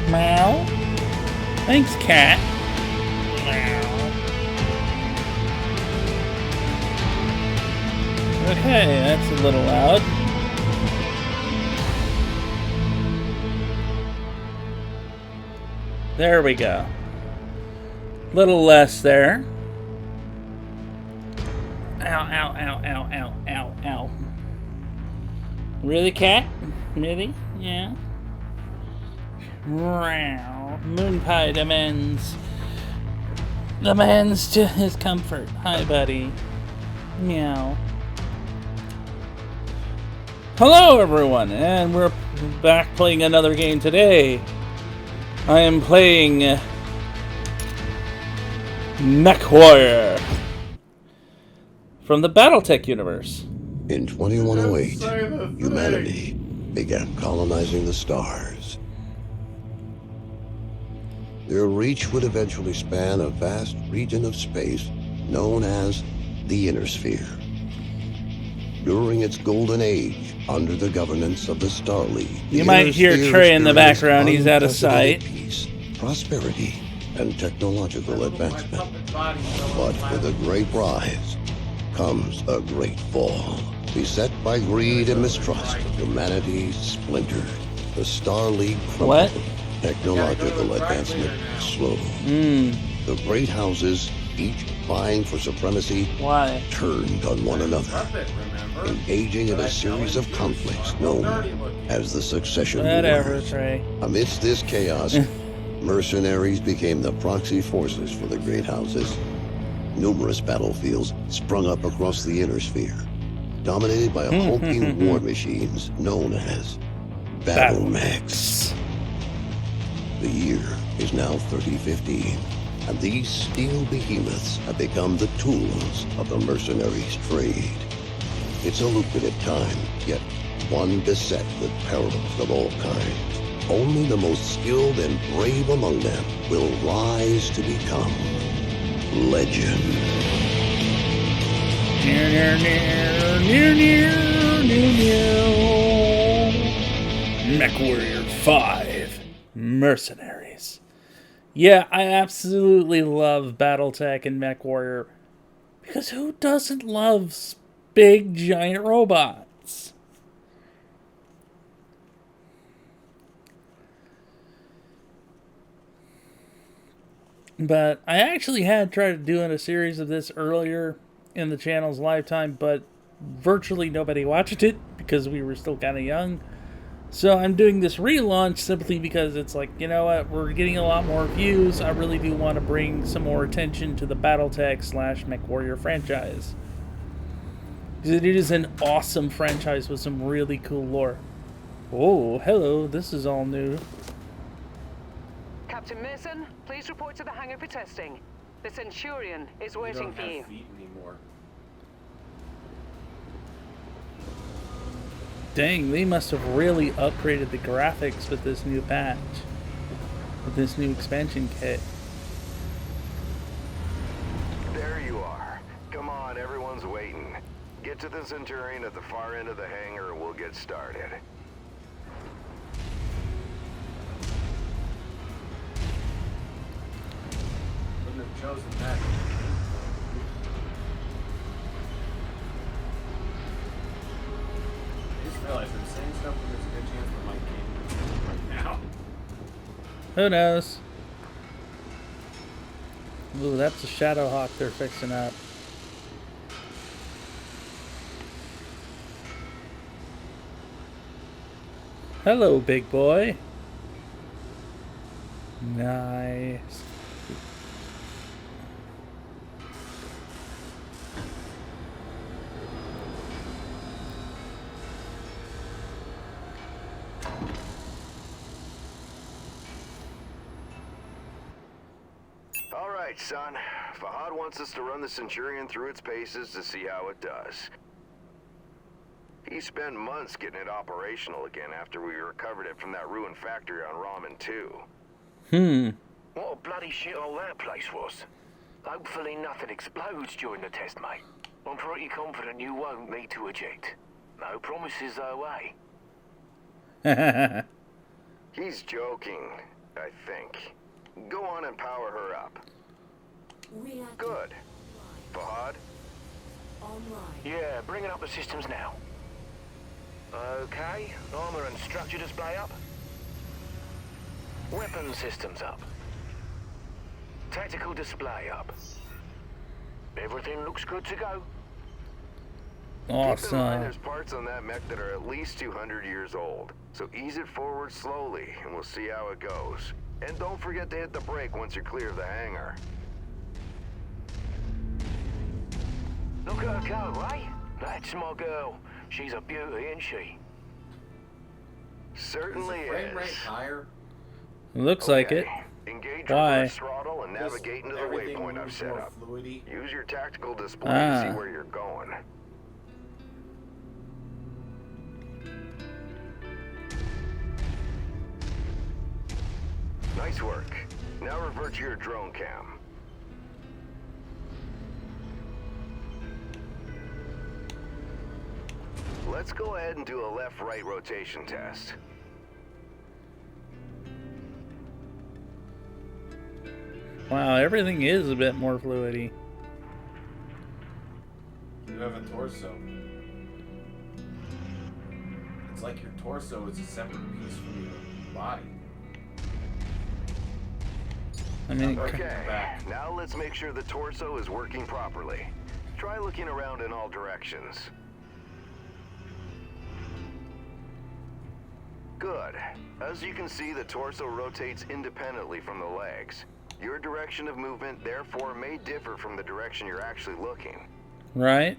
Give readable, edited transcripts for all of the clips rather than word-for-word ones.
Meow. Thanks, cat. Meow. Okay, that's a little loud. There we go. Little less there. Ow, ow, ow, ow, ow, ow, ow. Really, cat? Really? Yeah. Wow. Moon Pie demands to his comfort. Hi, buddy. Meow. Hello, everyone, and we're back playing another game today. I am playing Mechwarrior from the BattleTech universe. In 2108, humanity began colonizing the stars. Their reach would eventually span a vast region of space known as the Inner Sphere. During its golden age, under the governance of the Star League, you might hear Trey in the background. He's out of sight. Peace, prosperity, and technological advancement. But with a great rise comes a great fall. Beset by greed and mistrust, humanity splintered. The Star League crumbled. What? Technological advancement slowed. The great houses, each vying for supremacy, turned on one another, engaging in a series of conflicts known as the Succession Wars. Trey. Amidst this chaos, mercenaries became the proxy forces for the great houses. Numerous battlefields sprung up across the Inner Sphere, dominated by hulking war machines known as Battle Mechs. The year is now 3015, and these steel behemoths have become the tools of the mercenaries' trade. It's a lucrative time, yet one beset with perils of all kinds. Only the most skilled and brave among them will rise to become legend. Mechwarrior 5 Mercenaries. Yeah, I absolutely love BattleTech and Mechwarrior, because who doesn't love big giant robots? But I actually had tried doing a series of this earlier in the channel's lifetime, but virtually nobody watched it because we were still kind of young. So I'm doing this relaunch simply because it's like, you know what, we're getting a lot more views. I really do want to bring some more attention to the BattleTech / Mechwarrior franchise, because it is an awesome franchise with some really cool lore. Oh, hello, this is all new. Captain Mason, please report to the hangar for testing. The Centurion is waiting for you. Dang, they must have really upgraded the graphics with this new patch. With this new expansion kit. There you are. Come on, everyone's waiting. Get to the Centurion at the far end of the hangar and we'll get started. Wouldn't have chosen that. I just realized I'm saying stuff when there's a good chance that my game right now. Who knows? Ooh, that's a Shadowhawk they're fixing up. Hello, big boy. Nice. All right, son. Fahad wants us to run the Centurion through its paces to see how it does. He spent months getting it operational again after we recovered it from that ruined factory on Ramen 2. What a bloody shithole that place was. Hopefully nothing explodes during the test, mate. I'm pretty confident you won't need to eject. No promises though, eh? He's joking. I think. Go on and power her up. Good. Fahad? Yeah, bringing up the systems now. Okay, armor and structure display up. Weapon systems up. Tactical display up. Everything looks good to go. Keep in mind Awesome. there's parts on that mech that are at least 200 years old. So ease it forward slowly, and we'll see how it goes. And don't forget to hit the brake once you're clear of the hangar. Look at her go, eh? That's my girl. She's a beauty, isn't she? Certainly Is the frame is. rate higher? Looks like it. Engage Why? reverse throttle and navigate into the Everything waypoint I've moves set more up. fluidy. Use your tactical display to see Ah. where you're going. Nice work. Now revert to your drone cam. Let's go ahead and do a left-right rotation test. Wow, everything is a bit more fluidy. You have a torso. It's like your torso is a separate piece from your body. I mean, Okay, back. now let's make sure the torso is working properly. Try looking around in all directions. Good. As you can see, the torso rotates independently from the legs. Your direction of movement, therefore, may differ from the direction you're actually looking. right?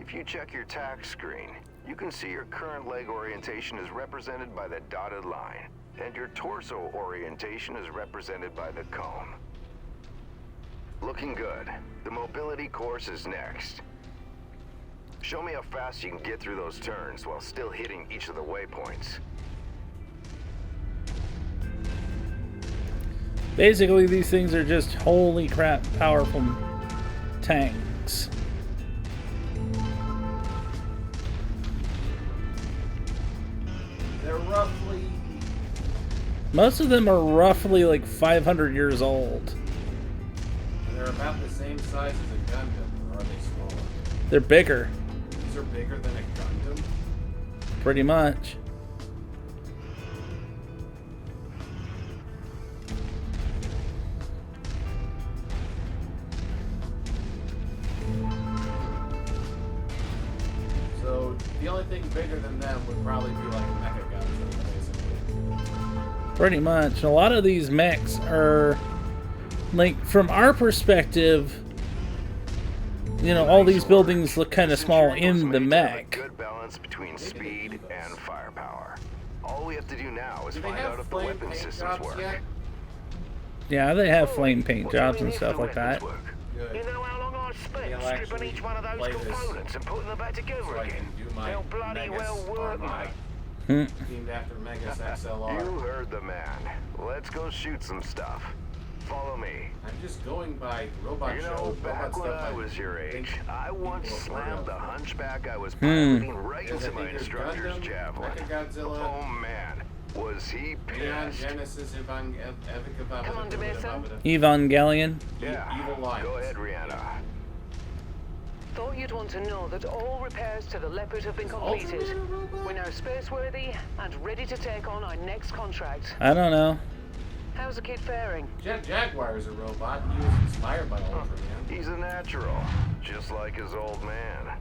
If you check your tack screen, you can see your current leg orientation is represented by the dotted line, and your torso orientation is represented by the cone. Looking good. The mobility course is next. Show me how fast you can get through those turns while still hitting each of the waypoints. Basically, these things are just holy crap powerful tanks. They're roughly... Most of them are roughly like 500 years old. They're about the same size as a Gundam, or are they smaller? They're bigger, These are bigger than a Gundam? pretty much. So, the only thing bigger than them would probably be like a Mecha Godzilla, basically. Pretty much. A lot of these mechs are, like, from our perspective, you know, all these buildings look kind of small in the mech. Good balance between speed and firepower. All we have to do now is Do they find out have if the flame weapon paint systems jobs work. yet? Yeah, they have flame paint What do jobs we and need stuff for like that. weapons work? Good. You know how long I spent They'll stripping actually each one of those play this components and putting them back together so I again? can do my They'll bloody Megas well work, Armada, mate. themed after Megas XLR. You heard the man. Let's go shoot some stuff. Follow me. I'm just going by robot You show, know, robot back when stuff I was your think age, I once people have heard slammed of. the hunchback I was piloting right Because I into my think there's instructor's Gundam, javelin. Mechagodzilla, Oh man, was he Neon pissed. Genesis, Come on, Demeter. Evangelion. Yeah, Evil Lions. go ahead, Rihanna. Thought you'd want to know that all repairs to the Leopard have been completed. Ultimate robot? We're now spaceworthy and ready to take on our next contract. I don't know. How's the kid faring? Jaguar is a robot. He was inspired by Ultraman. He's a natural, just like his old man.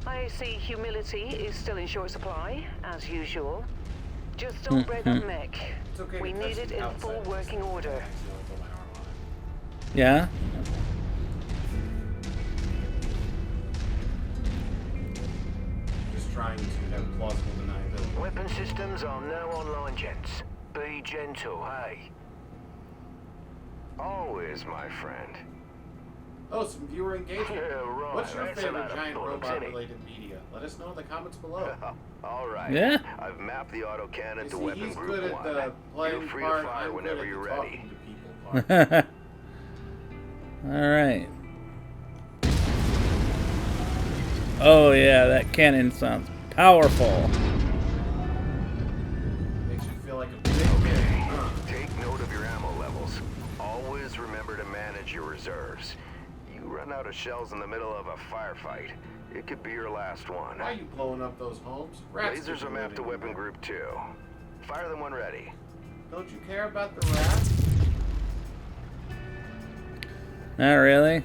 I see humility is still in short supply, as usual. Just don't break that mech. It's okay We to need touch it the in outside full of this working thing. order. Accidentally put my arm on it. Yeah. Just trying to have plausible deniability. Weapon systems are now online, gents. Be gentle, hey? Always, my friend. Oh, some viewer engagement. Yeah, right. What's your That's favorite about a giant bollocks, innit? robot-related media? Let us know in the comments below. All right. Yeah. I've mapped the autocannon You to see, weapon he's group good at 1. the playing Feel free part. to fire I'm whenever good at you're the ready. talking to people part. Alright. Oh yeah, that cannon sounds powerful. Makes you feel like a big man. reserves. You run out of shells in the middle of a firefight, it could be your last one. Why are you blowing up those homes? Rats Lasers are mapped to weapon group 2. Fire them when ready. Don't you care about the rats? Not really.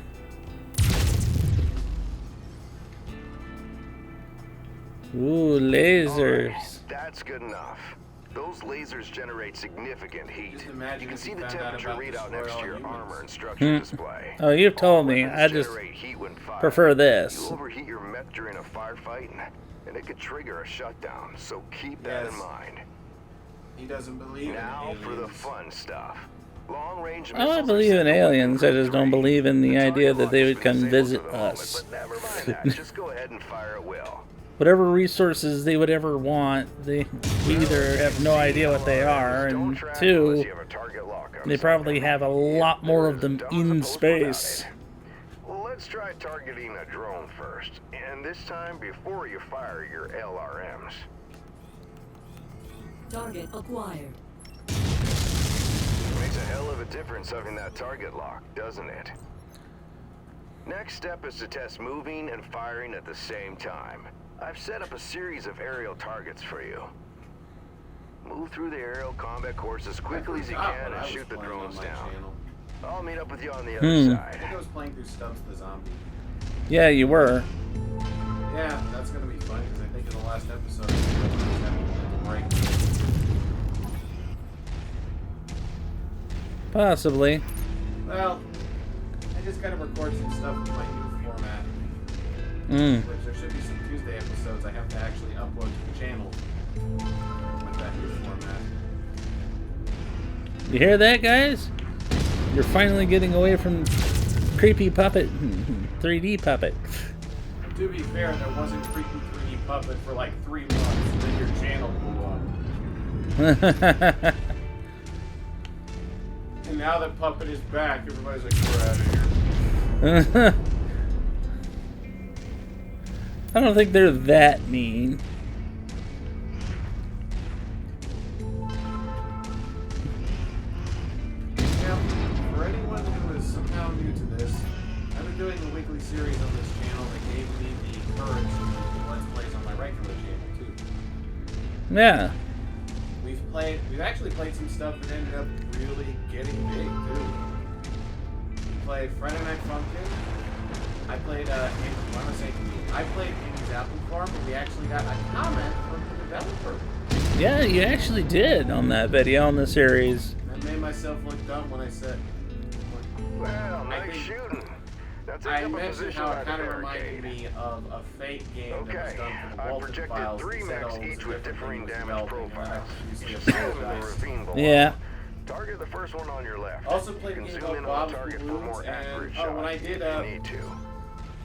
Ooh, lasers. Alright, that's good enough. Those lasers generate significant heat. Just imagine You can if see you the found out temperature about readout destroy next to all your humans. armor and structure display. Oh, you've told me. Weapons I just generate heat when fired. prefer this. You overheat your mech during a firefight, and it could trigger a shutdown, so keep that in Yes. mind. He doesn't believe Now in for the aliens. fun stuff. Long-range I missiles believe are in sent to aliens. I weapon just group don't 3. believe in the idea target that they lock would has come been visit disabled for the moment, us. but never mind that. Just go ahead and fire at will. Whatever resources they would ever want, we either have no idea what they are, and two, they probably have a lot more of them in space. Well, let's try targeting a drone first, and this time before you fire your LRMs. Target acquired. Makes a hell of a difference having that target lock, doesn't it? Next step is to test moving and firing at the same time. I've set up a series of aerial targets for you. Move through the aerial combat course as quickly as you can and shoot the drones down. I'll meet up with you on the other I side. think I was playing through Stubbs the Zombie. Yeah, you were. Yeah, that's gonna be fun because I think in the last episode I was having a break. Possibly. Well, I just gotta record some stuff with my new format. Which there should be some Tuesday episodes I have to actually upload to the channel with that new format. You hear that, guys? You're finally getting away from creepy puppet, 3D puppet. To be fair, there wasn't freaking 3D Puppet for like 3 months, and then your channel blew up. And now that Puppet is back, everybody's like, we're out of here. I don't think they're that mean. Now, for anyone who is somehow new to this, I've been doing a weekly series on this channel that gave me the courage to do Let's Plays on my regular channel, too. Yeah. We've actually played some stuff that ended up really getting big, too. We played Friday Night Funkin'. I played, I played Amy's Apple Farm, and we actually got a comment from the developer. Yeah, you actually did on that video on the series. I made myself look dumb when I said, Well, I nice think- shooting. Now take I up a mentioned position how by it the kind of reminded barricade. me of a fake game that was Okay, done for the I Walter projected Files. 3 that said, mechs oh, it was each with different differing thing was damage developing, and I profiles. profusely You see them in the apologized. ravine below. Yeah. Target the first one on your left. Also played You a can game zoom in called on Bob's the target for Balloons, more accurate and shots when I did, if you need to.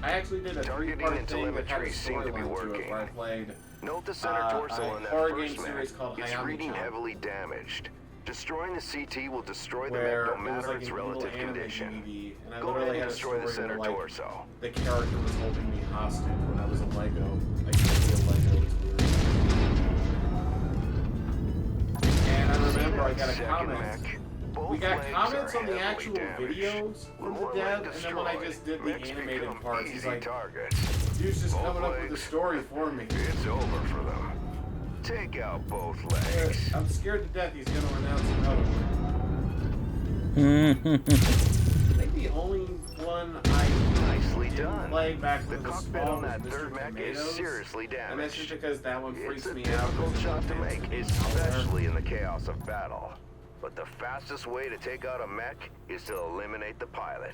I actually did a Targeting 3-part and thing that had a telemetry seem to be storyline to it working. where I played Note the center torso a in that horror first game series mech. called It's Hayami reading Chan, heavily damaged. Destroying the CT will destroy the where mech it no was matter like its an evil relative anime condition. movie, and I Go ahead literally and had a destroy story the center where, like, torso. the character was holding me hostage when I was a Lego. I couldn't be a Lego, it's weird. And I remember I got a Second comment. mech. Both We got legs comments are on the heavily actual damaged. videos from the One dev, leg and then when I destroyed. just did the Mechs animated become parts, he's easy like, targets. dude's just Both coming up with a legs. story for me. It's over for them. Take out both legs. I'm scared to death he's gonna announce another one. Hmm. I think the only one I Nicely didn't done. play back The when it was cockpit small on was that Mr. third mech is Tomatoes. seriously And that's just damaged. because that one It's freaks a me out. difficult 'cause it shot to fits make, me especially in the chaos of battle. But the fastest way to take out a mech is to eliminate the pilot.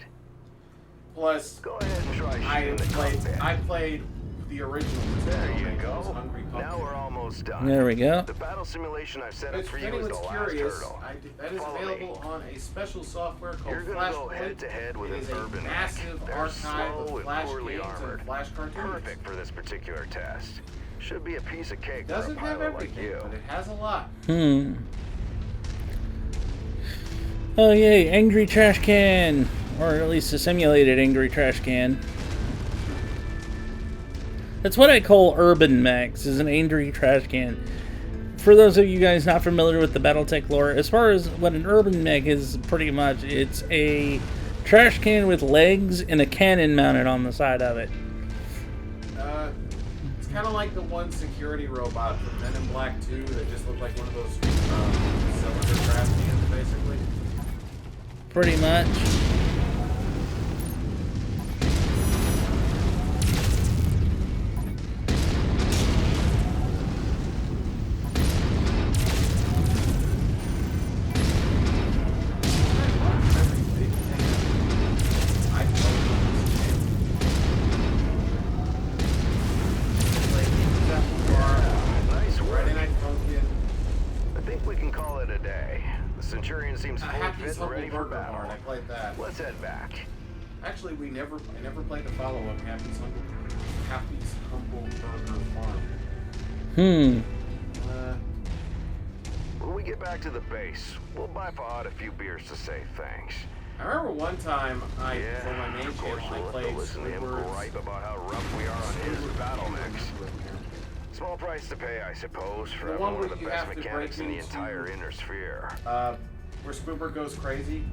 Plus, Go ahead and try shooting the cockpit. I played the original. There you Tomatoes, go. Hungry Now Pumpkin. we're almost done. There we go. The battle simulation I've set up If for you is anyone's the last curious, hurdle. that is Follow me. available on a special software called You're gonna go Flashpoint. head to head with It an is a urban mech. massive They're archive slow of and Flash poorly games armored. and Flash cartoons. Perfect for this particular test. Should be a piece of cake for a Doesn't have pilot like everything, you. but it has a lot. Oh yay, angry trash can. Or at least a simulated angry trash can. That's what I call urban mechs, is an angry trash can. For those of you guys not familiar with the BattleTech lore, as far as what an urban mech is, pretty much, it's a Trash can with legs and a cannon mounted on the side of it. It's kind of like the one security robot from Men in Black 2 that just looked like one of those cylinder trash cans, basically. Pretty much. Let's head back. Actually, I never played the follow-up, Happy's Humble Burger Farm. When we get back to the base, we'll buy Fahad a few beers to say thanks. I remember one time for my main of course, channel, I we'll played have to listen to him gripe about how rough we are on his battle mechs. Small price to pay, I suppose, for having one of the best mechanics in the entire inner sphere. Where Squidward goes crazy.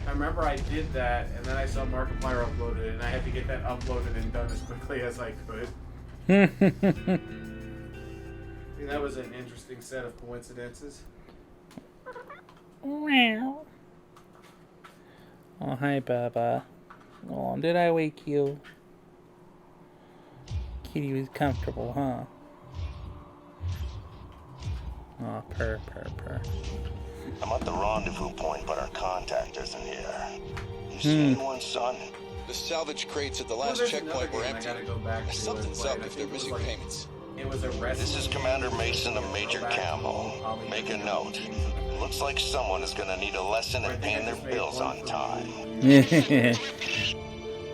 I remember I did that, and then I saw Markiplier uploaded it, and I had to get that uploaded and done as quickly as I could. I mean, that was an interesting set of coincidences. Oh, hi, Baba. Oh, did I wake you? Kitty was comfortable, huh? Oh, purr. I'm at the rendezvous point, but our contact isn't here. You see anyone, son? The salvage crates at the last checkpoint were empty. Something's up if they're missing payments. This is Commander Mason of Major Campbell. Make a note. Looks like someone is gonna need a lesson in paying their bills on time.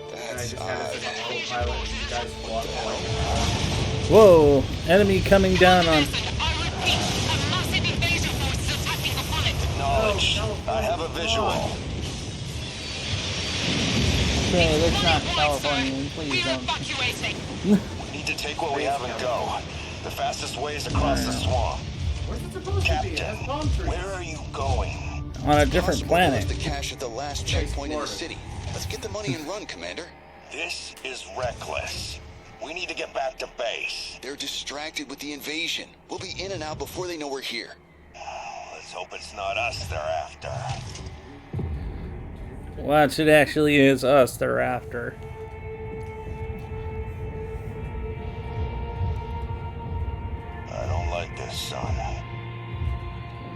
That's odd. Whoa! Enemy coming down on... Acknowledged. I have a visual. Okay, let's not California, please don't. We need to take what we have and go. The fastest way is across the swamp. Captain, where are you going? On a different planet. The cash at the last checkpoint in the city. Let's get the money and run, Commander. This is reckless. We need to get back to base. They're distracted with the invasion. We'll be in and out before they know we're here. Let's hope it's not us they're after. Watch, it actually is us they're after. I don't like this, son.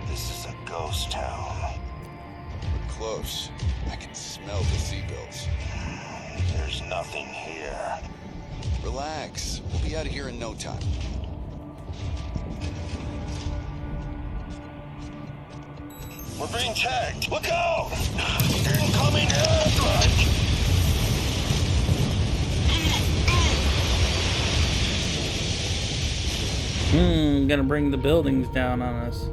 This is a ghost town. We're close. I can smell the seagulls. There's nothing here. Relax. We'll be out of here in no time. We're being tagged. Look out! Incoming airstrike! Gonna bring the buildings down on us.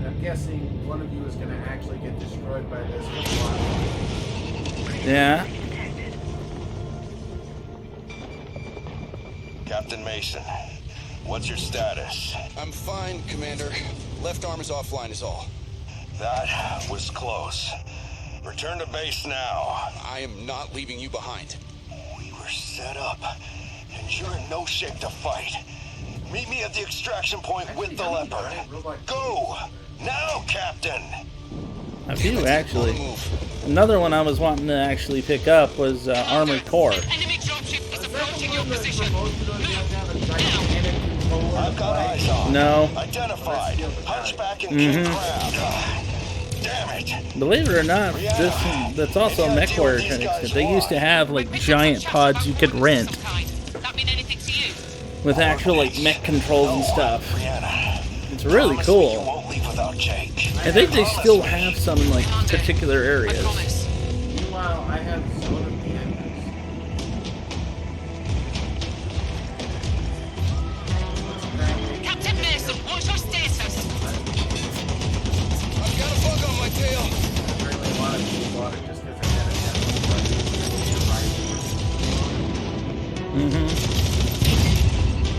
I'm guessing one of you is going to actually get destroyed by this. Yeah. Captain Mason, what's your status? I'm fine, Commander. Left arm is offline is all. That was close. Return to base now. I am not leaving you behind. We were set up, and you're in no shape to fight. Meet me at the extraction point with the leopard. Go! Now, Captain! A few, actually. Another one I was wanting to actually pick up was Armored Core. Enemy dropship is approaching your position. I've got eyes on. No. Identified. Hunchback and King Crab. Damn it. Believe it or not, that's also a Mechwarrior to an extent. They used to have like giant pods you could rent That mean anything to you? with actual like mech controls and stuff. It's really cool. I think they still have some in like particular areas. Meanwhile, I have one of the enders. Captain Mason, what's your status? I've got a bug on my tail. Apparently a lot of people bought it just because they had it.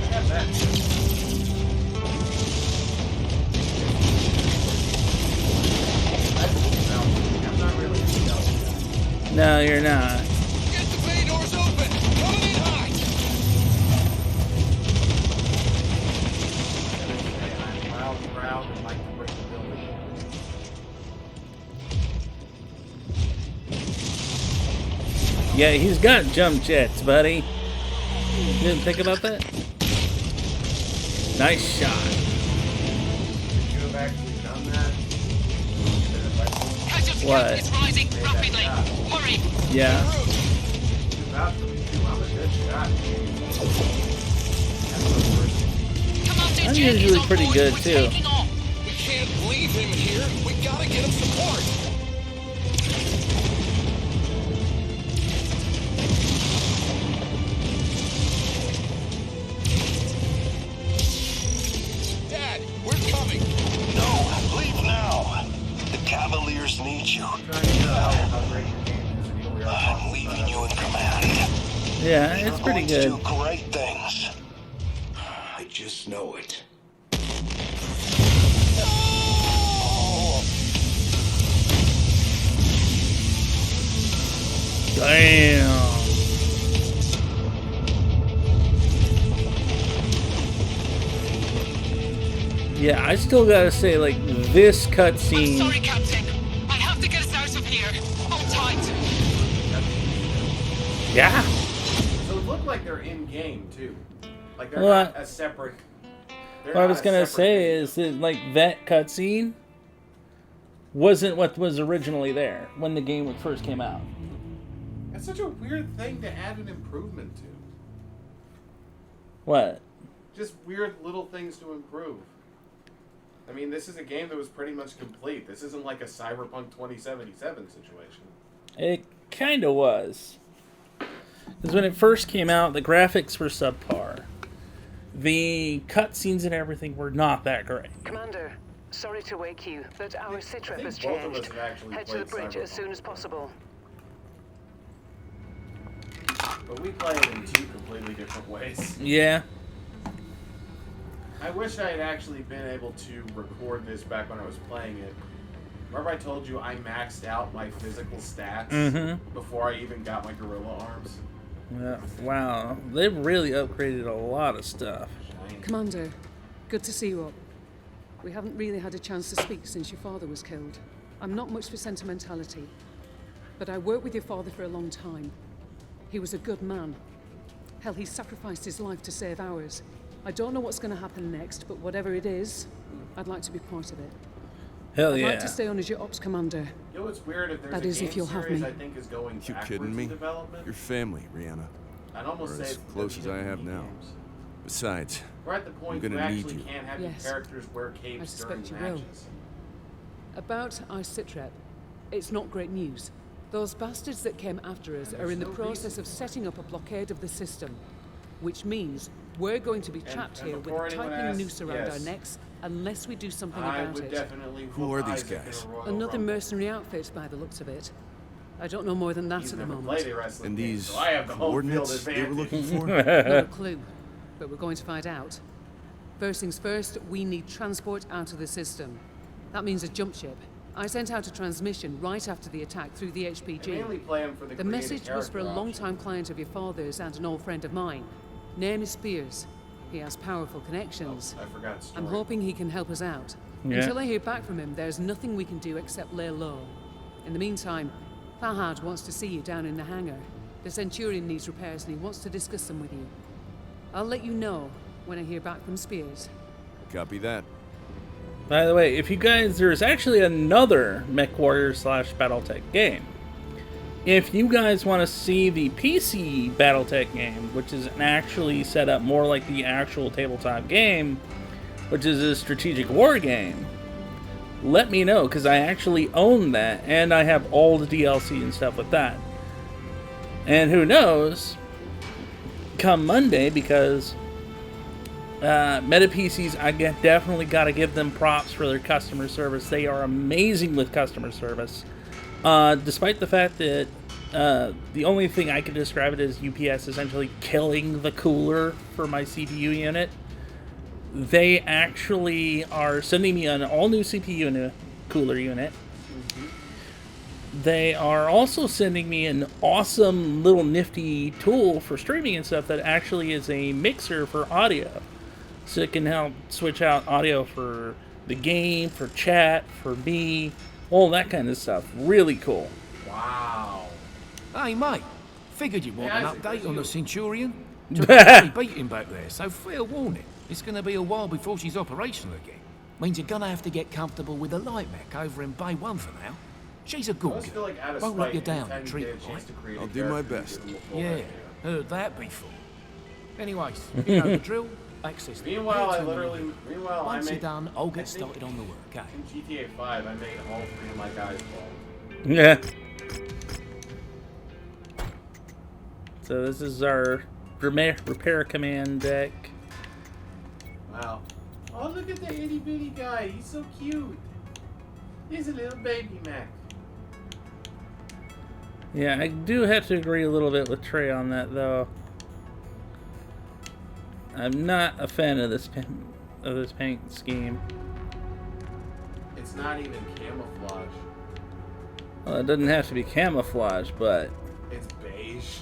I have that. No, you're not. Get the bay doors open! Coming in hot! I'm loud and proud and like to break the building. Yeah, he's got jump jets, buddy. You didn't think about that? Nice shot. Should you have actually done that? Casualty What? count is rising rapidly. Hurry! Yeah. About to be too. I'm a good shot. Commander I'm Jet is usually on pretty board. good, We're too. taking off. We can't leave him here. We gotta get him support. Dad, we're coming. No, leave now. The Cavaliers need you. Trying to tell how great your game is and here we are. I'm leaving you in command. Yeah, it's You're pretty going to good. do great things. I just know it. Damn. Yeah, I still gotta say, like, this I'm cutscene. sorry, Captain. I have to get us out of here. Hold tight. Yeah. So it looked like they're in game too. Like they're Well, not a separate. What I was gonna say is that, like, that cutscene wasn't what was originally there when the game first came out. That's such a weird thing to add an improvement to. What? Just weird little things to improve. I mean, this is a game that was pretty much complete. This isn't like a Cyberpunk 2077 situation. It kind of was. Because when it first came out, the graphics were subpar. The cutscenes and everything were not that great. Commander, sorry to wake you, but our sitrep think has both of us changed. have actually Head to the played bridge as Cyberpunk. soon as possible. But we play it in two completely different ways. Yeah. I wish I had actually been able to record this back when I was playing it. Remember I told you I maxed out my physical stats before I even got my gorilla arms? Yeah. Wow. They've really upgraded a lot of stuff. Commander, good to see you up. We haven't really had a chance to speak since your father was killed. I'm not much for sentimentality, but I worked with your father for a long time. He was a good man. Hell, he sacrificed his life to save ours. I don't know what's going to happen next, but whatever it is, I'd like to be part of it. Hell I'd yeah. like to stay on as your ops commander. You know what's weird? If there's That a is, game if you'll have series me. I think is going You backwards kidding me? in development, Your family, Rihanna. I'd almost Or say as it's close as I have WWE now. games. Besides, We're at the point I'm you gonna need actually you. can't have Yes. your characters wear capes I during suspect you will. matches. About our sitrep, it's not great news. Those bastards that came after us are in the process of setting up a blockade of the system, which means we're going to be trapped and here with before a anyone tightening asks, noose around our yes. necks unless we do something I about would it. definitely Who whoop are these Isaac in a guys? Royal Another Rumble. mercenary outfit by the looks of it. I don't know more than that He's at the never moment. played a wrestling and game, these so I have the home field coordinates they were advantage. looking for? Not a clue, but we're going to find out. First things first, we need transport out of the system. That means a jump ship. I sent out a transmission right after the attack through the I HPG. mainly play him for the The creative message was for a character long-time option. client of your father's and an old friend of mine. Name is Spears. He has powerful connections. I forgot the story. I'm hoping he can help us out. Yeah. Until I hear back from him, there's nothing we can do except lay low. In the meantime, Fahad wants to see you down in the hangar. The Centurion needs repairs and he wants to discuss them with you. I'll let you know when I hear back from Spears. Copy that. By the way, if you guys, there's actually another Mechwarrior / BattleTech game. If you guys want to see the PC BattleTech game, which is actually set up more like the actual tabletop game, which is a strategic war game, let me know, because I actually own that, and I have all the DLC and stuff with that. And who knows, come Monday, because Meta PCs, definitely got to give them props for their customer service. They are amazing with customer service. Despite the fact that the only thing I can describe it as UPS essentially killing the cooler for my CPU unit, they actually are sending me an all-new CPU cooler unit. they are also sending me an awesome little nifty tool for streaming and stuff that actually is a mixer for audio. So it can help switch out audio for the game, for chat, for me, all that kind of stuff. Really cool. Wow. Hey, mate. Figured you'd want Hey, an Isaac, update on the you. Centurion. Took a beating back there, so fair warning. It's going to be a while before she's operational again. Means you're going to have to get comfortable with the light mech over in Bay 1 for now. She's a I good always feel girl. like out of Won't let spite, you down anytime and you treat get her a chance right. to create a I'll do my character, you best. give them a full Yeah, idea. heard that before. Anyways, you know the drill. Access the Meanwhile, I terminal. literally, Once I you're made, done, I'll I get think started on the work, okay? in GTA 5, I made all 3 of my guys bald. Yeah. So this is our repair command deck. Wow. Oh, look at the itty bitty guy. He's so cute. He's a little baby Mech. Yeah, I do have to agree a little bit with Trey on that, though. I'm not a fan of this paint scheme. It's not even camouflage. Well, it doesn't have to be camouflage, but It's beige.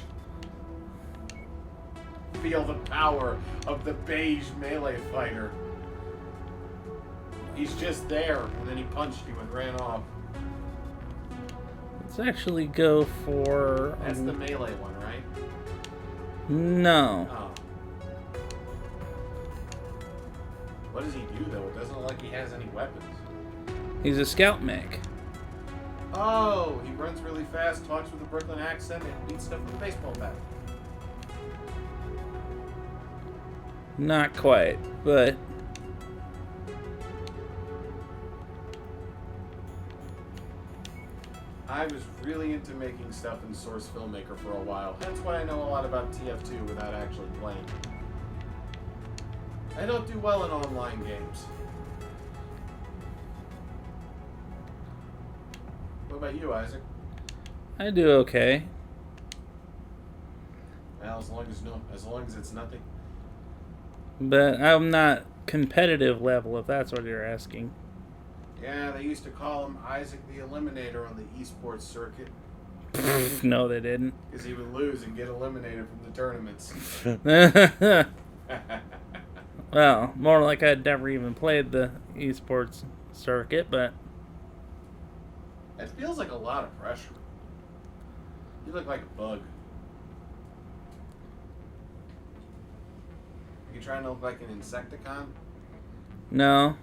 Feel the power of the beige melee fighter. He's just there, and then he punched you and ran off. let's actually go for... That's the melee one, right? No. Oh. What does he do, though? It doesn't look like he has any weapons. He's a scout mech. Oh, he runs really fast, talks with a Brooklyn accent, and beats stuff with a baseball bat. Not quite, but... I was really into making stuff in Source Filmmaker for a while. That's why I know a lot about TF2 without actually playing. I don't do well in online games. What about you, Isaac? I do okay. Well, as long as it's nothing. But I'm not competitive level, if that's what you're asking. Yeah, they used to call him Isaac the Eliminator on the esports circuit. No, they didn't. Because he would lose and get eliminated from the tournaments. Well, more like I'd never even played the esports circuit, but... It feels like a lot of pressure. You look like a bug. Are you trying to look like an Insecticon? No.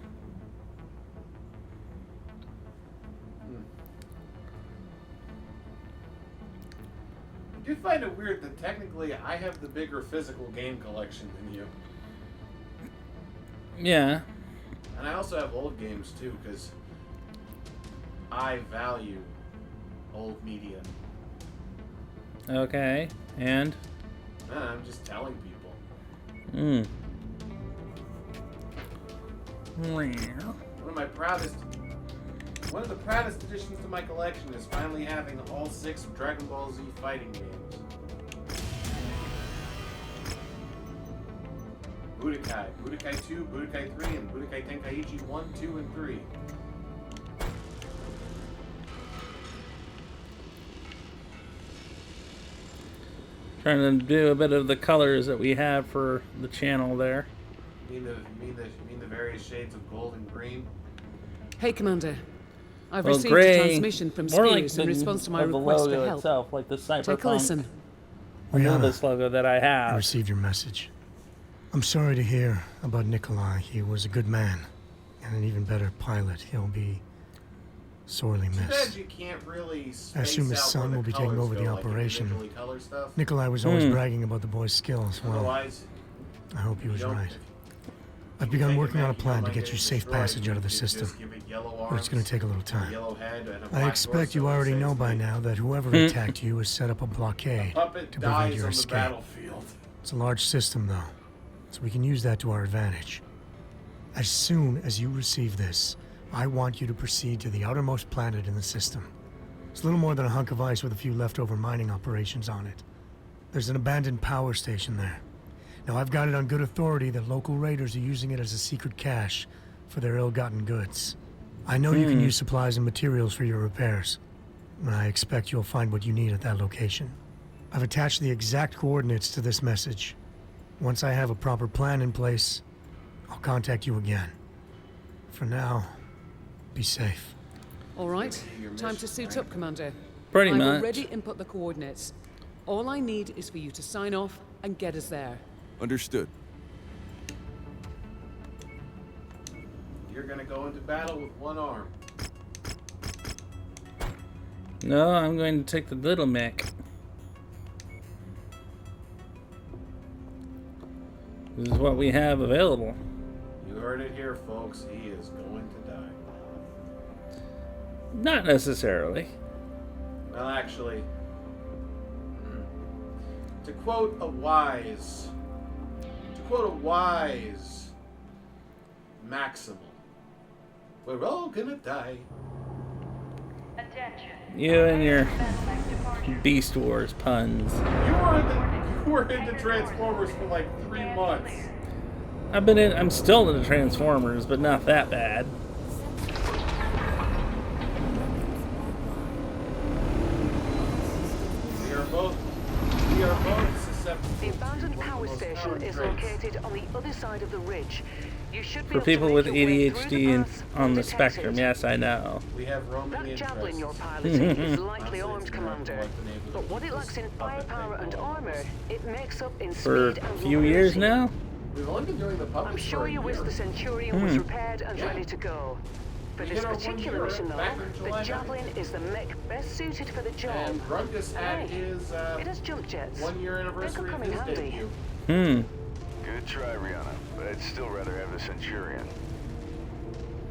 I do find it weird that technically I have the bigger physical game collection than you. Yeah. And I also have old games too, because I value old media. Okay. And? I'm just telling people. Hmm. One of the proudest additions to my collection is finally having all 6 Dragon Ball Z fighting games. Budokai, Budokai 2, Budokai 3, and Budokai Tenkaichi 1, 2, and 3. Trying to do a bit of the colors that we have for the channel there. You mean the various shades of gold and green? Hey, Commander. I've Well, received gray, a transmission from more like Spears in the- response to my of the request logo for help. itself, like the Take a Cyberpunk listen. Anubis logo that I I have. received your message. I'm sorry to hear about Nikolai. He was a good man and an even better pilot. He'll be sorely Too bad missed. you can't really I assume his son will be taking over the operation. Nikolai was always bragging about the boy's skills. Well, Otherwise, I hope he was don't- right. I've begun working on a plan to get you safe passage out of the system, but it's going to take a little time. I expect you already know by now that whoever attacked you has set up a blockade to prevent your escape. It's a large system, though, so we can use that to our advantage. As soon as you receive this, I want you to proceed to the outermost planet in the system. It's little more than a hunk of ice with a few leftover mining operations on it. There's an abandoned power station there. Now, I've got it on good authority that local raiders are using it as a secret cache for their ill-gotten goods. I know you can use supplies and materials for your repairs. and I expect you'll find what you need at that location. I've attached the exact coordinates to this message. Once I have a proper plan in place, I'll contact you again. For now, be safe. All right, time to suit up, Commander. Pretty much. I've already input the coordinates. All I need is for you to sign off and get us there. Understood. You're gonna go into battle with one arm. No, I'm going to take the little mech. This is what we have available. You heard it here, folks. He is going to die. Not necessarily. Well, actually, to quote a wise maximal, we're all gonna die. You and your Beast Wars puns. You were into Transformers for like 3 months. I'm still into Transformers, but not that bad. We are both susceptible. The abandoned power station is located on the other side of the ridge. You should be For able to people make with your way through ADHD the and pass on the undetected. spectrum, yes, I know. We have roaming That javelin interests. you're piloting is likely armed, Commander. But what it lacks in firepower and armor, it makes up in For speed a and few years mobility. now? We've only been doing the puppets I'm sure for a you wish year. the Centurion was repaired and ready to go. For We this hit our 1 particular year mission, though, back in the July. javelin is the mech best suited for the job. And Rungus had Hey, his it has jump jets. 1 year They could anniversary come of in his handy. debut. Good try, Rihanna, but I'd still rather have the Centurion.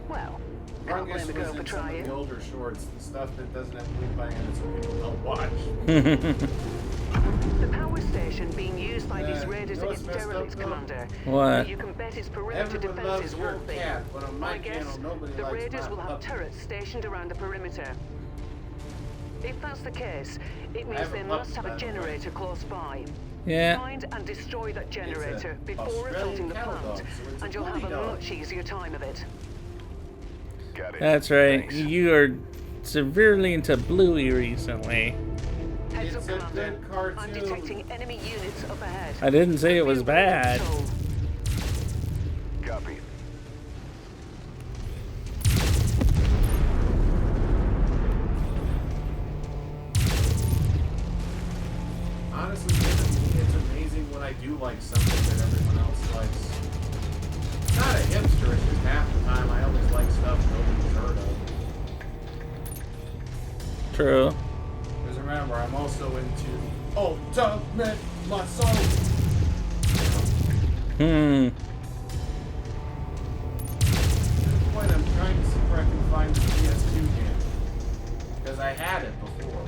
Well, can't blame Rungus a girl was for in some of trying. the older shorts, the stuff that doesn't have bleed by in it so people don't watch. The power station being used by these You raiders know is what's messed up, derelict, though? Commander. What? You can bet its perimeter Everyone loves defenses your won't be. cat, but on my I guess channel, nobody the likes raiders my will have puppy. turrets stationed around the perimeter. If that's the case, it means have a they puppy, must have by a the way. generator close by. Yeah. Find and destroy that generator before Australian assaulting the cattle plant, dog, so it's a and you'll have a bully dog. much easier time of it. Got it. That's right. Thanks. You are severely into Bluey recently. Heads It's up, a Commander. good cartoon. I'm detecting enemy units up ahead. I didn't say it was Be aware of bad. patrol. Copy. Honestly, it's amazing when I do like something that everyone else likes. Not a hipster, it's just half the time I always like stuff nobody's heard of. True. Because remember, I'm also into Ultimate Muscle. Hmm. To the point I'm trying to see where I can find the PS2 game. Because I had it before.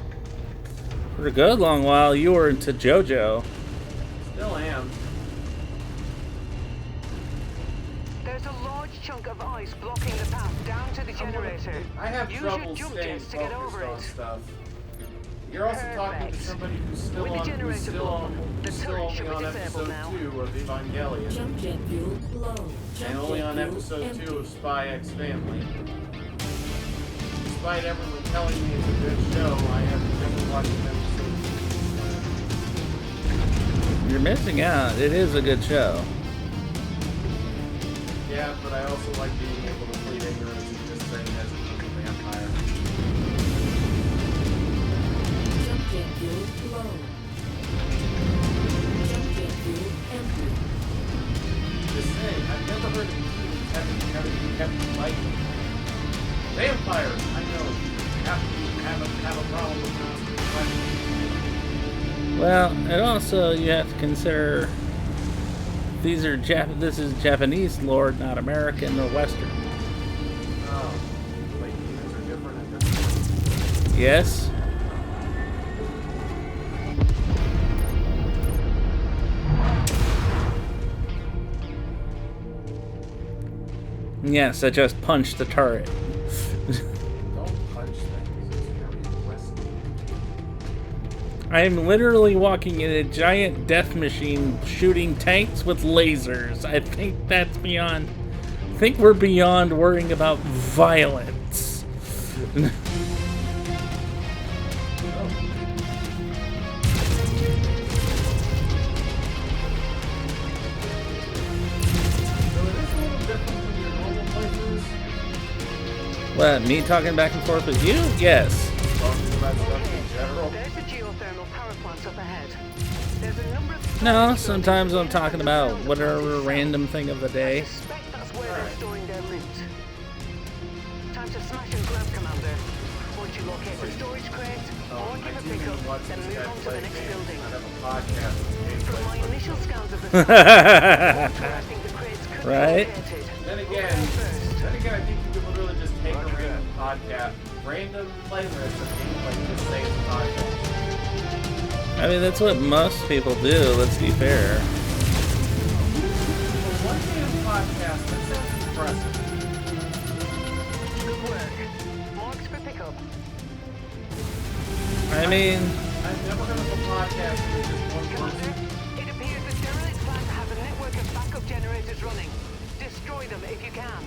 For a good long while, you were into JoJo. Still am. There's a large chunk of ice blocking the path down to the generator. I have Use trouble your jump staying jets to get focused over on it. stuff. You're also talking to Perfect. somebody who's still With the on, generator blown, the turret only should be on disabled episode now. 2 of Evangelion. Jump jet fuel low. And Jump only jet on fuel episode empty. 2 of Spy X Family. Despite everyone telling me it's a good show, I haven't been watching episode You're missing out. It is a good show. 2. Yeah, but I also like being able to plead ignorance and just saying that's a vampire. Jump jet fuel low. Jump jet fuel empty. Just saying, I've never heard of humans having been kept like vampires. I know have a problem with Well, and also you have to consider these are this is Japanese lore, not American or Western. Oh, like humans are different at different points. Yes. Yes, I just punched the turret. Don't punch things. It's very aggressive. I'm literally walking in a giant death machine shooting tanks with lasers. I think that's beyond... I think we're beyond worrying about violence. What, me talking back and forth with you? Yes. Talking about stuff in general. There's a geothermal power plant up ahead. There's a number of... No, sometimes I'm talking about whatever random thing of the day. I suspect that's where they're storing their loot. Time to smash and grab, Commander. Once you locate the storage crate, or give a pickup, then move on to the next building. I have a podcast. From my initial scans of the site, I think the crates could Right. be located. Then again, I think you could really just take a random podcast, random playlist of gameplay and just say it's a podcast. I mean, that's what most people do, let's be fair. For one damn podcast, that sounds impressive. Good work. Marks for pickup. I mean, I've never heard of a podcast with just one person. It appears that Derelict's plan to have a network of backup generators running. Destroy them if you can.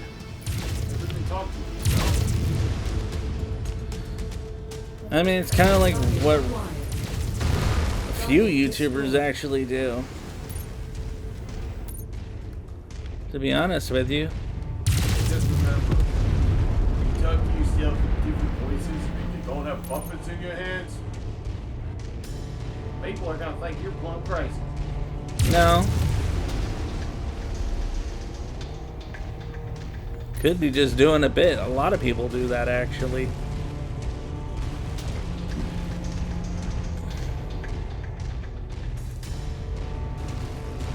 I mean, it's kind of like what a few YouTubers actually do. To be honest with you. Just remember, you talk to yourself with different voices and you don't have puppets in your hands. People are gonna think you're plumb crazy. No. Could be just doing a bit. A lot of people do that, actually.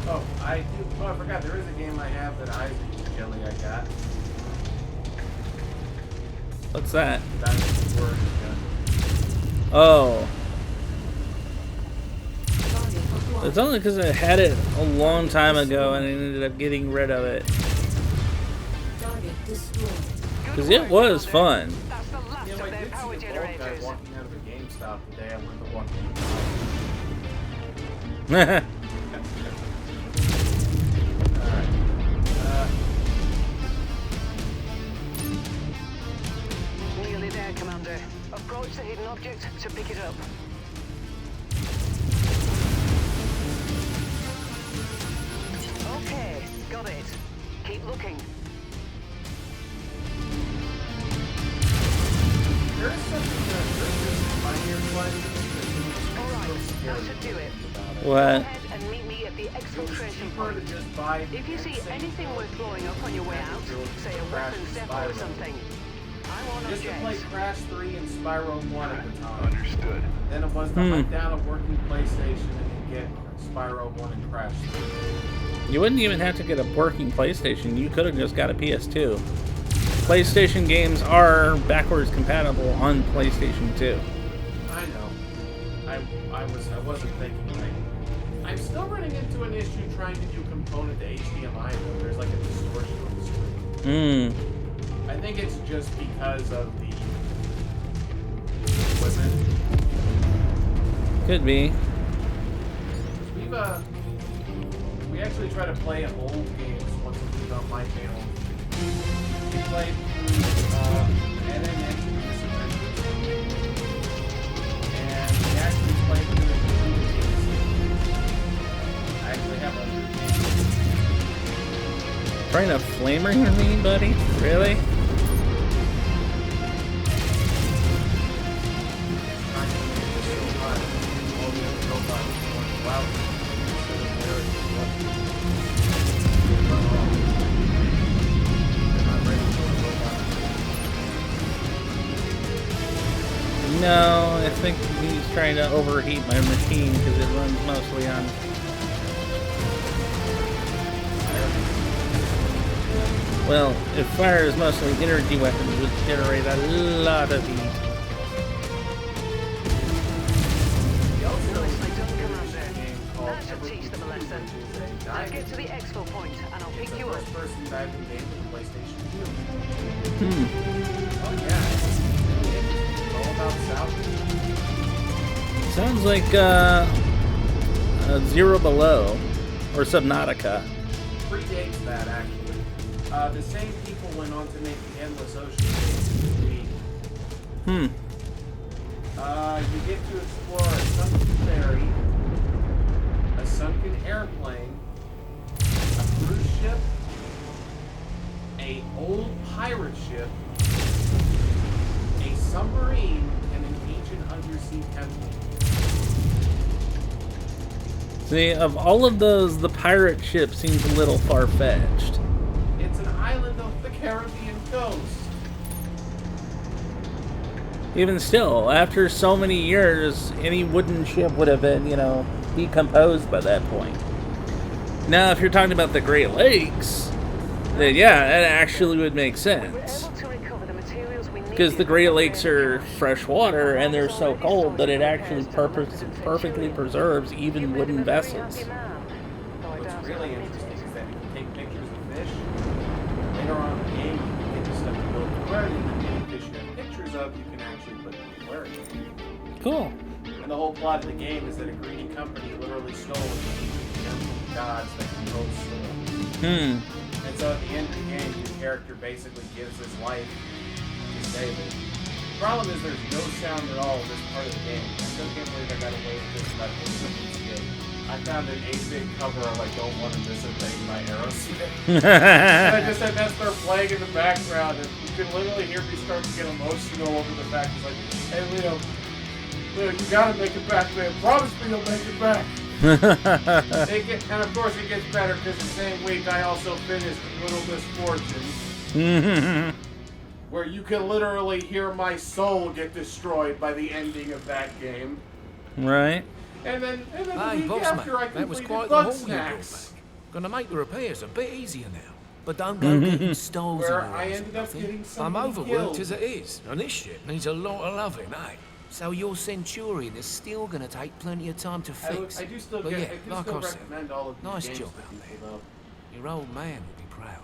Oh, I do. Oh, I forgot. There is a game I have that Isaac Jelly I got. What's that? Dynasty Warriors gun. Oh. It's only because I had it a long time ago and I ended up getting rid of it. Because it was fun. Yeah, well, I did see a bald guy walking out of a GameStop the day I went to walk in. Nearly there, Commander. Approach the hidden object to pick it up. Okay, got it. Keep looking. There is something that Pioneer Flight Alright, that should do it. What? Go ahead and meet me at the exfiltration point. If you see anything worth blowing up on your way out, say a weapons depot or something, I won't Just to object. play Crash 3 and Spyro 1 at the time. Understood. Then it was to hunt down a working PlayStation and get Spyro 1 and Crash 3. You wouldn't even have to get a working PlayStation. You could have just got a PS2. PlayStation games are backwards compatible on PlayStation 2. I know. I wasn't thinking right. I'm still running into an issue trying to do component to HDMI though. There's like a distortion on the screen. I think it's just because of the equipment. Could be. We actually try to play old games once we leave on my channel. We played NNX Misadventures. And we actually played through the games. I actually have a Trying to flameringer me, buddy? Really? No, I think he's trying to overheat my machine because it runs mostly on... Well, it fires mostly energy weapons, which generate a lot of heat. Nicely done, Commander. That should teach them a lesson. Now get to the exfil point, and I'll pick you up. first person diving game for PlayStation 2. Oh yeah. All about salvage. Sounds like Zero Below or Subnautica. Predates that actually. The same people went on to make the Endless Ocean game. You get to explore a sunken ferry, a sunken airplane, a cruise ship, a old pirate ship, submarine and an ancient undersea temple. See, of all of those, the pirate ship seems a little far-fetched. It's an island off the Caribbean coast. Even still, after so many years, any wooden ship would have been, decomposed by that point. Now, if you're talking about the Great Lakes, then yeah, that actually would make sense. Because the Great Lakes are fresh water, and they're so cold that it actually perfectly preserves even wooden vessels. What's really interesting is that if you take pictures of fish, later on in the game, you can get this stuff to build an aquarium, and the fish you have pictures of, you can actually put in the aquarium. Cool. And the whole plot of the game is that a greedy company literally stole the ancient gods that control storm. And so at the end of the game, your character basically gives his life to save it. The problem is there's no sound at all in this part of the game. I still can't believe I got away with this about 8 minutes ago. I found an 8-bit cover of I Don't Want to Miss a Thing by Aerosmith. And I just had that start playing in the background, and you can literally hear me start to get emotional over the fact it's like, hey Leo, you gotta make it back, man. Promise me you'll make it back. And of course it gets better because the same week I also finished Little Misfortunes, where you can literally hear my soul get destroyed by the ending of that game. Right. And then the week boss after man, I that was completed quite the haul you brought Bugsnax, back. Gonna make the repairs a bit easier now. But don't go getting stalls in where your I eyes, ended up nothing. getting I'm somebody overworked killed. as it is, and this ship needs a lot of loving, eh? So your Centurion is still gonna take plenty of time to fix. I do still but get, yeah, I do like still I said, recommend all of these nice games job to out people, there. though. Your old man will be proud.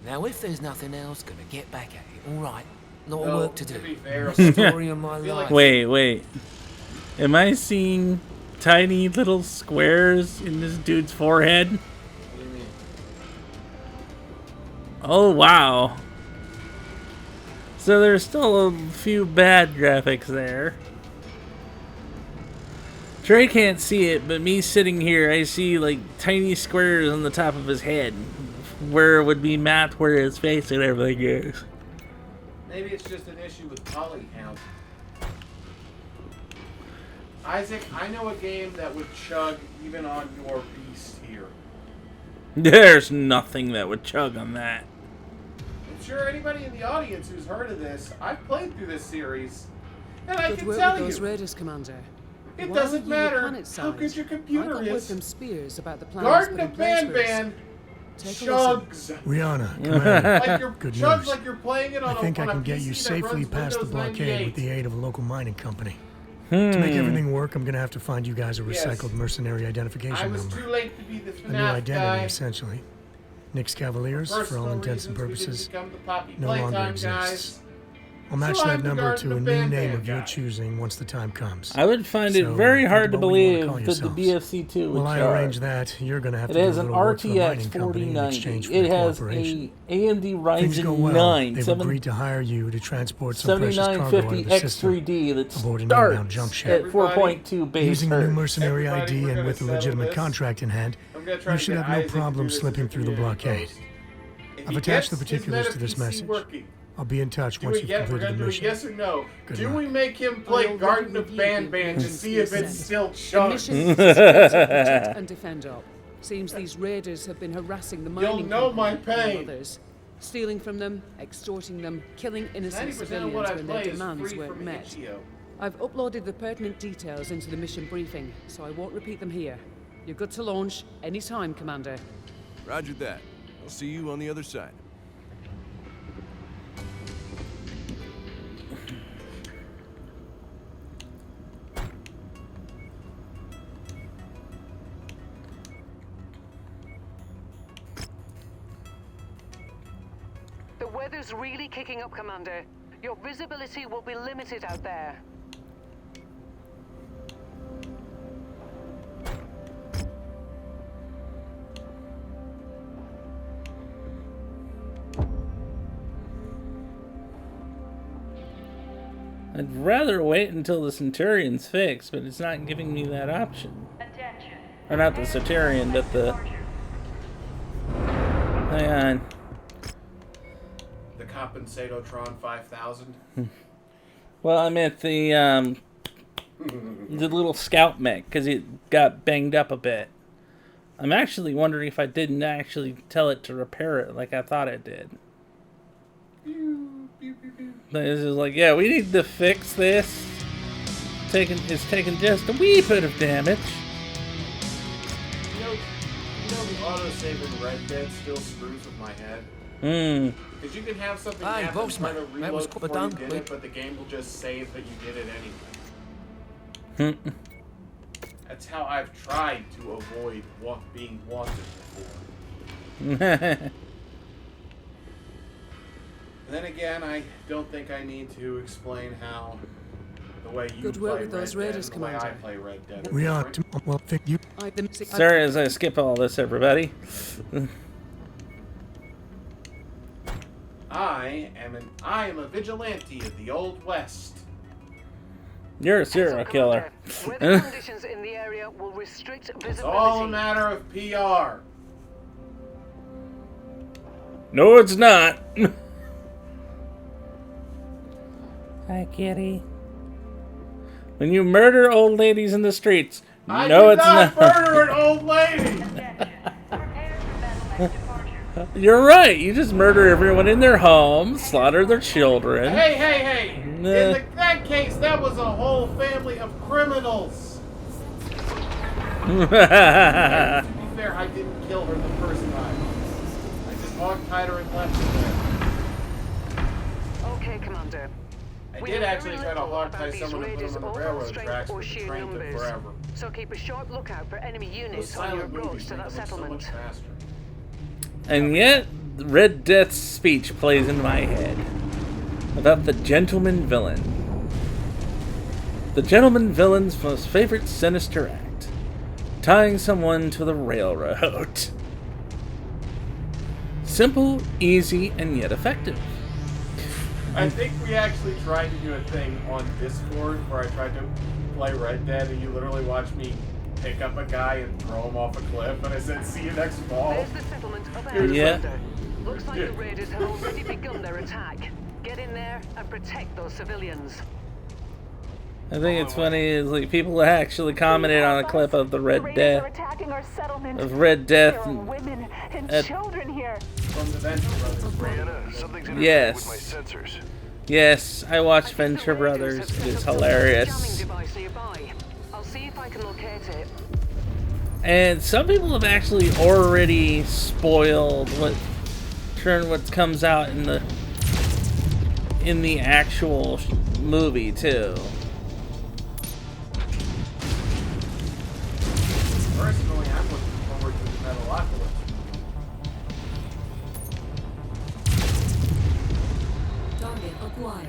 Now, if there's nothing else, gonna get back at it. All right, lot of No, work to to do. be fair, Story of my feel like- life. Wait. Am I seeing tiny little squares in this dude's forehead? What do you mean? Oh, wow. So there's still a few bad graphics there. Trey can't see it, but me sitting here, I see like tiny squares on the top of his head, where it would be mapped where his face and everything is. Maybe it's just an issue with poly count. Isaac, I know a game that would chug even on your beast here. There's nothing that would chug on that. I'm sure anybody in the audience who's heard of this, I've played through this series, and I Good can work tell with those you, raiders, Commander. it While doesn't you were matter planet-side, how good your I computer got word is. from Spears about the plans Garden put in of place Ban for us. Ban Take a chugs. Rihanna, Commander, Like you're good chugs news. like you're playing it on I think on I a can get PC you that safely runs past the Windows blockade 98. with the aid of a local mining company. To make everything work, I'm gonna have to find you guys a Yes. recycled mercenary I identification was number. too late to be the A new FNAF identity, guy. essentially. Nick's Cavaliers, for all Personal intents and reasons, we purposes, didn't become the Poppy no longer Playtime exists. guys. I'll match So I'm that the number Garden to a of new Ban name Ban of your guy. choosing once the time comes. I would find it So, very think hard to about what you wanna believe call that the yourselves. BFC2 would While I charge. arrange that, you're gonna have It to do a has an little work for the mining RTX company in 4090. exchange for It the has cooperation. a AMD Things go Ryzen well. 9 They've agreed to hire you to transport some precious cargo out of 7950 the system X3D that aboard an inbound starts jump at ship. 4.2 base Using the new hertz. mercenary Everybody, ID we're and gonna with a settle legitimate this. contract in hand, I'm gonna try you to should get have no Isaac to problem do this slipping as a through the community blockade. post. If I've he attached the gets his particulars to this Meta PC message. working, I'll be in touch do once we you've get? We're completed gonna the do a mission. yes or no. Good Do luck. we make him I play already Garden of reviewed Ban the Ban to plans see if you it's sent. still The chugs? mission is to protect and defend up. Seems these raiders have been harassing the mining know my company and pain. others, stealing from them, extorting them, killing innocent 90% of what civilians I when play their is demands free weren't from met. itch.io. I've uploaded the pertinent details into the mission briefing, so I won't repeat them here. You're good to launch anytime, Commander. Roger that. I'll see you on the other side. The weather's really kicking up, Commander. Your visibility will be limited out there. I'd rather wait until the Centurion's fixed, but it's not giving me that option. Or not the Centurion, but the... Hang on. The Compensatotron 5000. Well, I meant the little scout mech, because it got banged up a bit. I'm actually wondering if I didn't actually tell it to repair it like I thought it did. It's just like, yeah, we need to fix this. It's taking just a wee bit of damage. You know the autosave in Red Dead still screws with my head. Because you can have something happen boss, try to mate. That reload was before done. you did it, but the game will just save that you did it anyway. That's how I've tried to avoid being wanted before. Then again, I don't think I need to explain how the way you Good work play with those Red Dead Raiders, and the way I Commander. play Red Dead. We are to, well, think you. Sorry as I skip all this, everybody. I am a vigilante of the Old West. You're a serial killer. Weather conditions in the area will restrict visibility. It's all a matter of PR. No, it's not. Hi, kitty. When you murder old ladies in the streets, no, it's not. I did not murder an old lady. You're right. You just murder everyone in their home, slaughter their children. Hey. In that case, that was a whole family of criminals. To be fair, I didn't kill her the first time. I just hog-tied her and left her there. Okay, Commander. I did actually try to hog-tie someone and put them on the railroad tracks, but the train took forever. So keep a sharp lookout for enemy units on your approach to that settlement. And yet, Red Death's speech plays in my head about the gentleman villain. The gentleman villain's most favorite sinister act: tying someone to the railroad. Simple, easy, and yet effective. I think we actually tried to do a thing on Discord where I tried to play Red Dead and you literally watched me pick up a guy and throw him off a cliff and I said, see you next fall. There's the settlement up ahead. Yeah. Looks like the raiders have already begun their attack. Get in there and protect those civilians. I think it's funny is like people actually commented on a clip of the Red Death of Red Death Women and children here. From the Venture Brothers. Brianna, something's interfering Yes. with my sensors. Yes, I watch Venture Brothers. It is hilarious. I'll see if I can locate it. And some people have actually already spoiled what comes out in the actual movie too. Personally, I'm looking forward to the Metalocalypse. Target acquired.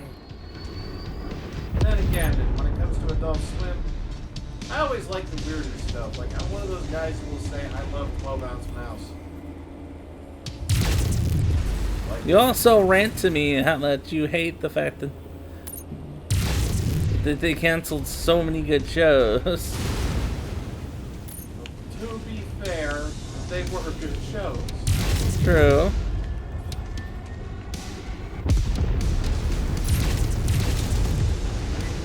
Then again, when it comes to Adult Swim, I always like the weirder stuff. Like, I'm one of those guys who will say, I love 12-ounce mouse. Like, You also rant to me how much you hate the fact that they canceled so many good shows. to be fair, they were good shows. It's true.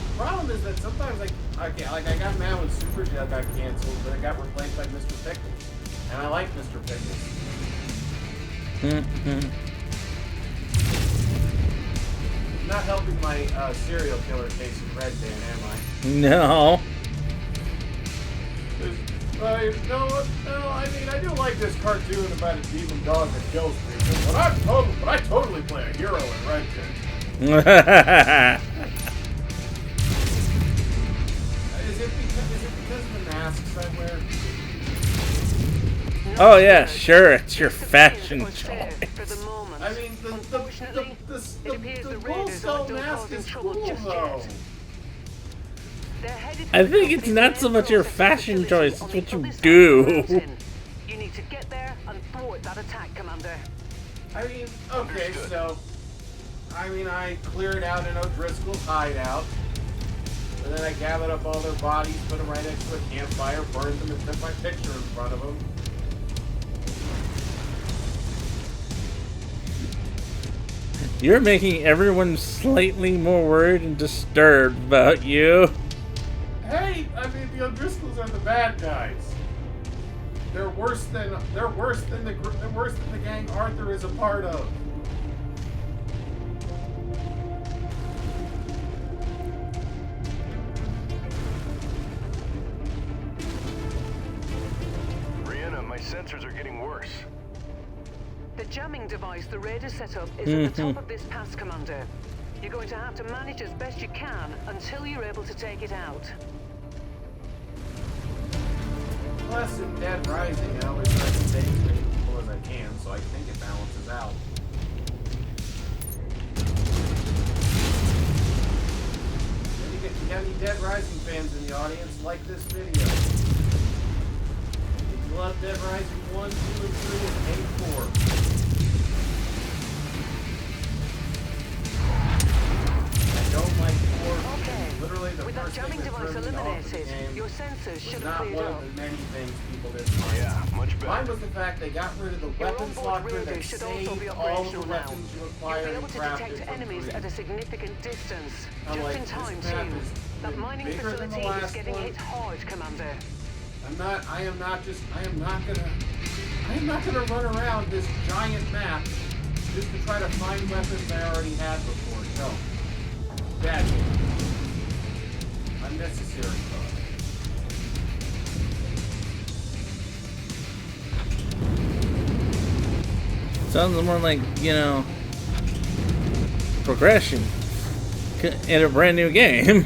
The problem is that sometimes, I got mad when Super Jail got canceled, but it got replaced by Mr. Pickles. And I like Mr. Pickles. Not helping my serial killer case in Red Dead, am I? No. I mean, I do like this cartoon about a demon dog that kills people, but I totally play a hero in Red Dead. Is it because of the masks I wear? Oh yeah, sure, it's your fashion choice. I mean, the bull skull mask is cool, though. I think it's not so much your fashion choice, it's what you do. You need to get there and thwart that attack, Commander. I mean, okay, so I cleared out an O'Driscoll's hideout, and then I gathered up all their bodies, put them right next to a campfire, burned them, and took my picture in front of them. You're making everyone slightly more worried and disturbed about you. Hey, I mean the O'Driscolls are the bad guys. They're worse than the gang Arthur is a part of. Brianna, my sensors are getting worse. The jamming device the raiders set up is at the top of this pass, Commander. You're going to have to manage as best you can until you're able to take it out. Plus, in Dead Rising, I always try to save as many people as I can, so I think it balances out. If you have any Dead Rising fans in the audience, like this video. If you love Dead Rising 1, 2, and 3, and 8, 4. I don't like 4. Okay. Literally the With that first thing jamming that device threw me off the eliminated, game your sensors should have not cleared one up. of the many things people didn't like. Yeah, much better. Mine was the fact they got rid of the Your weapons onboard locker reader that should also saved be all of the operational now. weapons you You'll acquired be able and to crafted detect for enemies free. at a significant distance. I'm Just like, in time, this map too. has That been mining bigger than the facility is last getting one. hit hard, Commander. I am not gonna run around this giant map just to try to find weapons I already had before. No. Bad. Unnecessary thought. Sounds more like, you know, progression in a brand new game.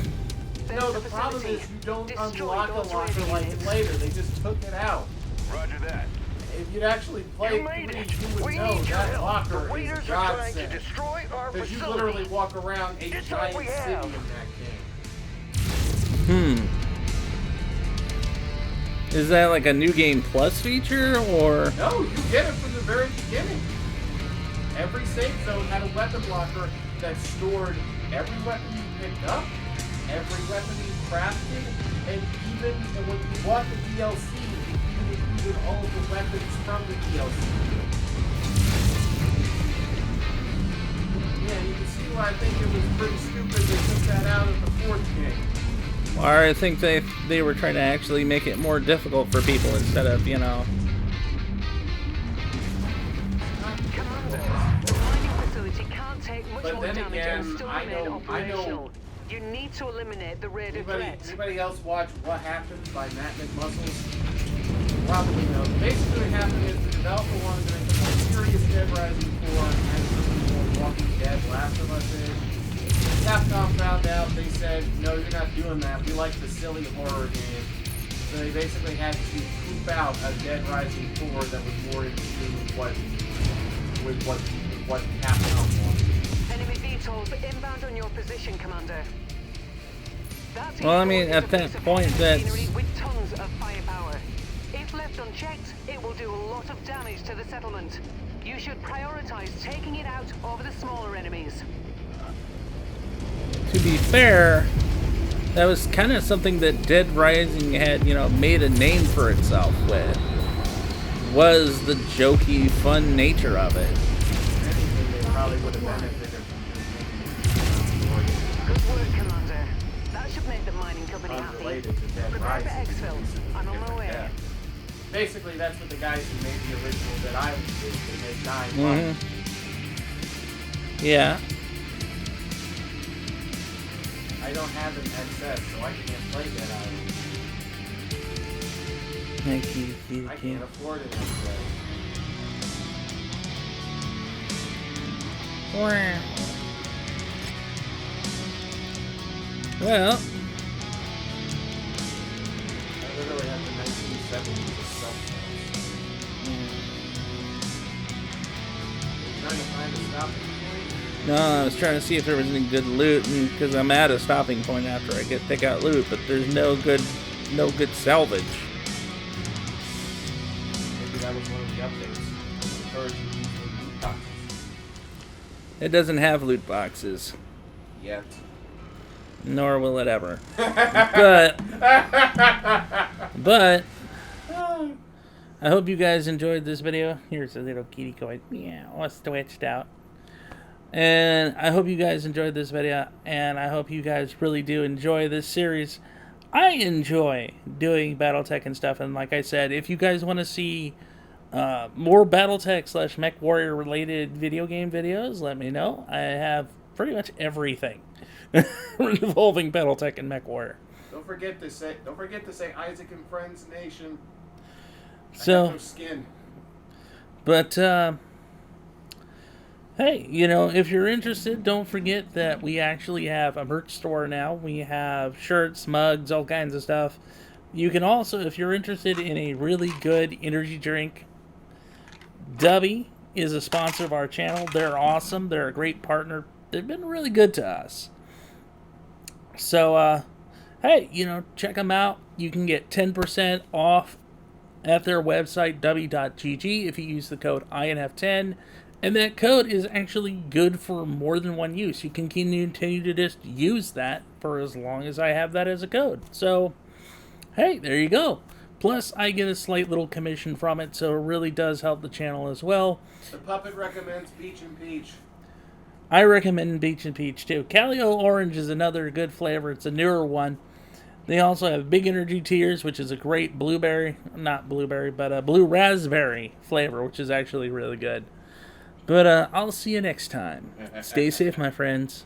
No, the problem is you don't unlock a locker like it later. They just took it out. Roger that. If you'd actually played 3, you would know that locker is a godsend. Because you literally walk around a giant city in that game. Is that like a new game plus feature, or? No, you get it from the very beginning. Every safe zone had a weapon locker that stored every weapon you picked up, every weapon you crafted, and even when you bought the DLC, it even included all of the weapons from the DLC. Yeah, you can see why I think it was pretty stupid they took that out of the 4th game. Or I think they were trying to actually make it more difficult for people instead of, you know. Commander, the mining facility can't take much But more then damage again, and still I remain know- operational. You need to eliminate the raider threat. Anybody else watch What Happened by Matt McMuscles? Probably no. Basically what happened is the developer wanted to make a more serious Dead Rising 4 and some more Walking Dead Last of Us is. Capcom found out, they said, no, you're not doing that. We like the silly horror game. So they basically had to poop out a Dead Rising 4 that was more in tune with what Capcom wanted. Enemy VTOLs inbound on your position, Commander. Well, I mean, at that point, that's... With tons of firepower. If left unchecked, it will do a lot of damage to the settlement. You should prioritize taking it out over the smaller enemies. To be fair, that was kind of something that Dead Rising had, you know, made a name for itself with. Was the jokey, fun nature of it. Anything they probably would have benefited from. Good work, Commander. That should make the mining company happy. Unrelated to Dead Prepare for Rising. exfil. I'm on my way. Yeah. Basically, that's what the guys who made the original Dead Island did. They made 9 months. Yeah. I don't have an XS, so I can't play Dead Island. I can't afford an XS. Well. I literally have the 1970s stuff. Trying to find a stopping point? No, I was trying to see if there was any good loot, and because I'm at a stopping point after I pick out loot, but there's no good salvage. Maybe that was one of the updates. Encourage you to use the loot boxes. It doesn't have loot boxes. Yet. Nor will it ever. But I hope you guys enjoyed this video. Here's a little kitty going meow, stretched out. And I hope you guys enjoyed this video, and I hope you guys really do enjoy this series. I enjoy doing BattleTech and stuff, and like I said, if you guys want to see more BattleTech / Mechwarrior related video game videos, let me know. I have pretty much everything involving BattleTech and Mechwarrior. Don't forget to say Isaac and Friends Nation. So, I have no skin. But hey, you know, if you're interested, don't forget that we actually have a merch store now. We have shirts, mugs, all kinds of stuff. You can also, if you're interested in a really good energy drink, Dubby is a sponsor of our channel. They're awesome. They're a great partner. They've been really good to us. So, hey, you know, check them out. You can get 10% off at their website, dubby.gg, if you use the code INF10. And that code is actually good for more than one use. You can continue to just use that for as long as I have that as a code. So, hey, there you go. Plus, I get a slight little commission from it, so it really does help the channel as well. The puppet recommends Peach and Peach. I recommend Peach and Peach, too. Calio Orange is another good flavor. It's a newer one. They also have Big Energy Tears, which is a great blueberry, not blueberry, but a blue raspberry flavor, which is actually really good. But I'll see you next time. Stay safe, my friends.